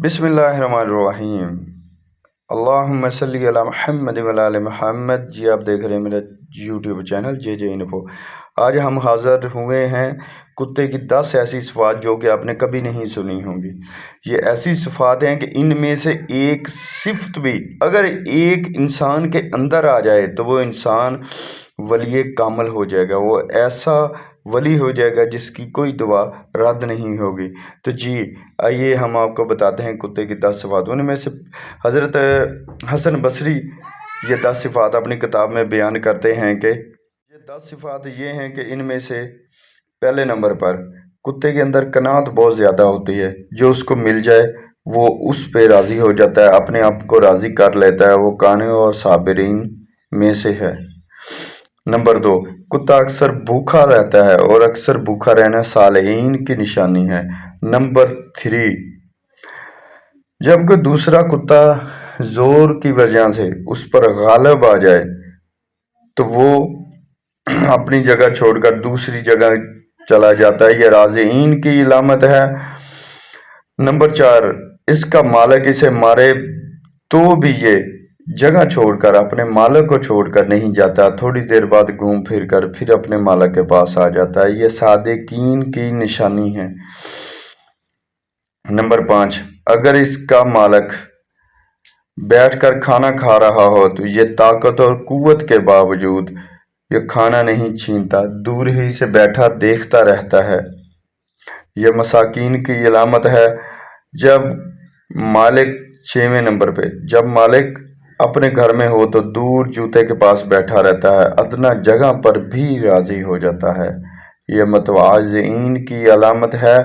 بسم اللہ الرحمن الرحیم۔ اللہم صلی علی محمد و علی محمد۔ جی آپ دیکھ رہے ہیں میرا یوٹیوب چینل جے جے انفو۔ آج ہم حاضر ہوئے ہیں کتے کی 10 ایسی صفات جو کہ آپ نے کبھی نہیں سنی ہوں گی۔ یہ ایسی صفات ہیں کہ ان میں سے ایک صفت بھی اگر ایک انسان کے اندر آ جائے تو وہ انسان ولی کامل ہو جائے گا، وہ ایسا ولی ہو جائے گا جس کی کوئی دعا رد نہیں ہوگی۔ تو جی آئیے ہم آپ کو بتاتے ہیں کتے کی 10 صفات۔ ان میں سے حضرت حسن بصری یہ 10 صفات اپنی کتاب میں بیان کرتے ہیں کہ یہ 10 صفات یہ ہیں کہ ان میں سے پہلے نمبر پر کتے کے اندر قناعت بہت زیادہ ہوتی ہے، جو اس کو مل جائے وہ اس پہ راضی ہو جاتا ہے، اپنے آپ کو راضی کر لیتا ہے، وہ قانع اور صابرین میں سے ہے۔ نمبر 2، کتا اکثر بھوکا رہتا ہے اور اکثر بھوکا رہنا صالحین کی نشانی ہے۔ نمبر 3، جب کوئی دوسرا کتا زور کی وجہ سے اس پر غالب آ جائے تو وہ اپنی جگہ چھوڑ کر دوسری جگہ چلا جاتا ہے، یہ رازئین کی علامت ہے۔ نمبر 4، اس کا مالک اسے مارے تو بھی یہ جگہ چھوڑ کر اپنے مالک کو چھوڑ کر نہیں جاتا، تھوڑی دیر بعد گھوم پھر کر پھر اپنے مالک کے پاس آ جاتا ہے، یہ صادقین کی نشانی ہے۔ نمبر 5، اگر اس کا مالک بیٹھ کر کھانا کھا رہا ہو تو یہ طاقت اور قوت کے باوجود یہ کھانا نہیں چھینتا، دور ہی سے بیٹھا دیکھتا رہتا ہے، یہ مساکین کی علامت ہے۔ جب مالک 6ویں نمبر پہ، جب مالک اپنے گھر میں ہو تو دور جوتے کے پاس بیٹھا رہتا ہے، ادنا جگہ پر بھی راضی ہو جاتا ہے، یہ متواضعین کی علامت ہے۔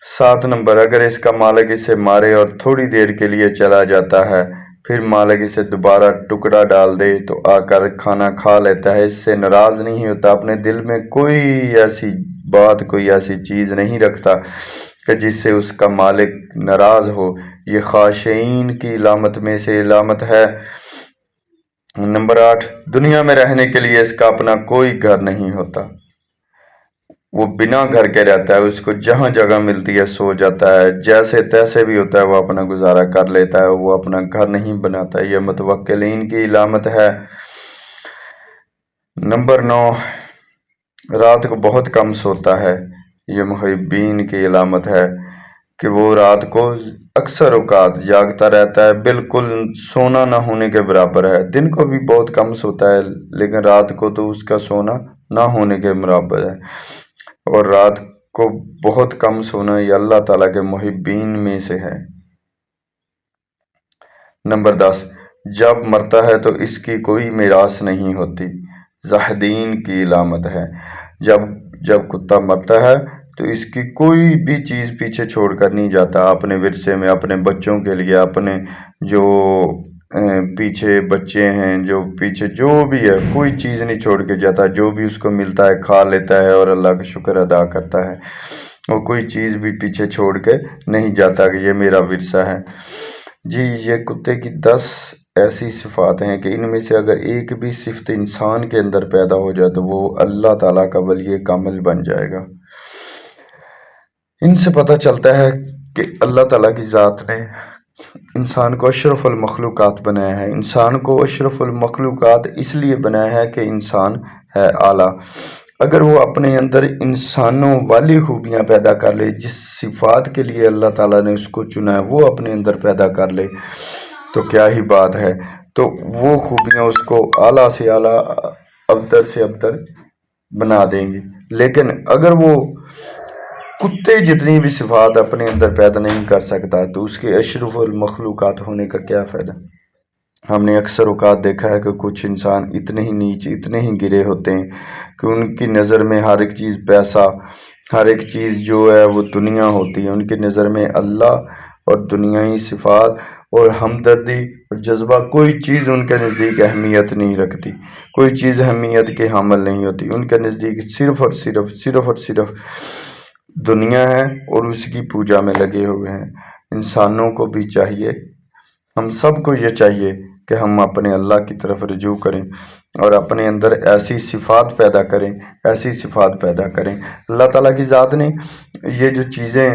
7 نمبر، اگر اس کا مالک اسے مارے اور تھوڑی دیر کے لیے چلا جاتا ہے پھر مالک اسے دوبارہ ٹکڑا ڈال دے تو آ کر کھانا کھا لیتا ہے، اس سے ناراض نہیں ہوتا، اپنے دل میں کوئی ایسی بات کوئی ایسی چیز نہیں رکھتا کہ جس سے اس کا مالک ناراض ہو، یہ خاشعین کی علامت میں سے علامت ہے۔ نمبر 8، دنیا میں رہنے کے لیے اس کا اپنا کوئی گھر نہیں ہوتا، وہ بنا گھر کے رہتا ہے، اس کو جہاں جگہ ملتی ہے سو جاتا ہے، جیسے تیسے بھی ہوتا ہے وہ اپنا گزارا کر لیتا ہے، وہ اپنا گھر نہیں بناتا، یہ متوکلین کی علامت ہے۔ نمبر 9، رات کو بہت کم سوتا ہے، یہ محبین کی علامت ہے کہ وہ رات کو اکثر اوقات جاگتا رہتا ہے، بالکل سونا نہ ہونے کے برابر ہے، دن کو بھی بہت کم سوتا ہے لیکن رات کو تو اس کا سونا نہ ہونے کے برابر ہے، اور رات کو بہت کم سونا یہ اللہ تعالیٰ کے محبین میں سے ہے۔ نمبر 10، جب مرتا ہے تو اس کی کوئی میراث نہیں ہوتی، زاہدین کی علامت ہے۔ جب کتا مرتا ہے تو اس کی کوئی بھی چیز پیچھے چھوڑ کر نہیں جاتا، اپنے ورثے میں اپنے بچوں کے لیے، اپنے جو پیچھے بچے ہیں، جو پیچھے جو بھی ہے کوئی چیز نہیں چھوڑ کے جاتا، جو بھی اس کو ملتا ہے کھا لیتا ہے اور اللہ کا شکر ادا کرتا ہے، وہ کوئی چیز بھی پیچھے چھوڑ کے نہیں جاتا کہ یہ میرا ورثہ ہے۔ جی یہ کتے کی 10 ایسی صفات ہیں کہ ان میں سے اگر ایک بھی صفت انسان کے اندر پیدا ہو جائے تو وہ اللہ تعالیٰ کا ولی کامل بن جائے گا۔ ان سے پتہ چلتا ہے کہ اللہ تعالیٰ کی ذات نے انسان کو اشرف المخلوقات بنایا ہے، انسان کو اشرف المخلوقات اس لیے بنایا ہے کہ انسان ہے اعلیٰ۔ اگر وہ اپنے اندر انسانوں والی خوبیاں پیدا کر لے، جس صفات کے لیے اللہ تعالیٰ نے اس کو چنا ہے وہ اپنے اندر پیدا کر لے تو کیا ہی بات ہے، تو وہ خوبیاں اس کو اعلیٰ سے اعلیٰ ابتر سے ابتر بنا دیں گی۔ لیکن اگر وہ کتے جتنی بھی صفات اپنے اندر پیدا نہیں کر سکتا تو اس کے اشرف المخلوقات ہونے کا کیا فائدہ۔ ہم نے اکثر اوقات دیکھا ہے کہ کچھ انسان اتنے ہی نیچ اتنے ہی گرے ہوتے ہیں کہ ان کی نظر میں ہر ایک چیز پیسہ، ہر ایک چیز جو ہے وہ دنیا ہوتی ہے، ان کی نظر میں اللہ اور دنیائی صفات اور ہمدردی اور جذبہ کوئی چیز ان کے نزدیک اہمیت نہیں رکھتی، کوئی چیز اہمیت کے حامل نہیں ہوتی، ان کے نزدیک صرف اور صرف دنیا ہے اور اس کی پوجا میں لگے ہوئے ہیں۔ انسانوں کو بھی چاہیے، ہم سب کو یہ چاہیے کہ ہم اپنے اللہ کی طرف رجوع کریں اور اپنے اندر ایسی صفات پیدا کریں۔ اللہ تعالیٰ کی ذات نے یہ جو چیزیں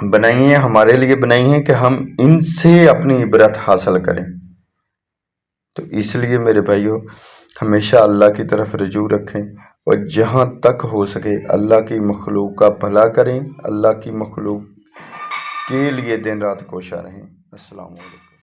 بنائی ہیں، ہمارے لیے بنائی ہیں کہ ہم ان سے اپنی عبرت حاصل کریں۔ تو اس لیے میرے بھائیوں، ہمیشہ اللہ کی طرف رجوع رکھیں اور جہاں تک ہو سکے اللہ کی مخلوق کا بھلا کریں، اللہ کی مخلوق کے لیے دن رات کوشاں رہیں۔ السلام علیکم۔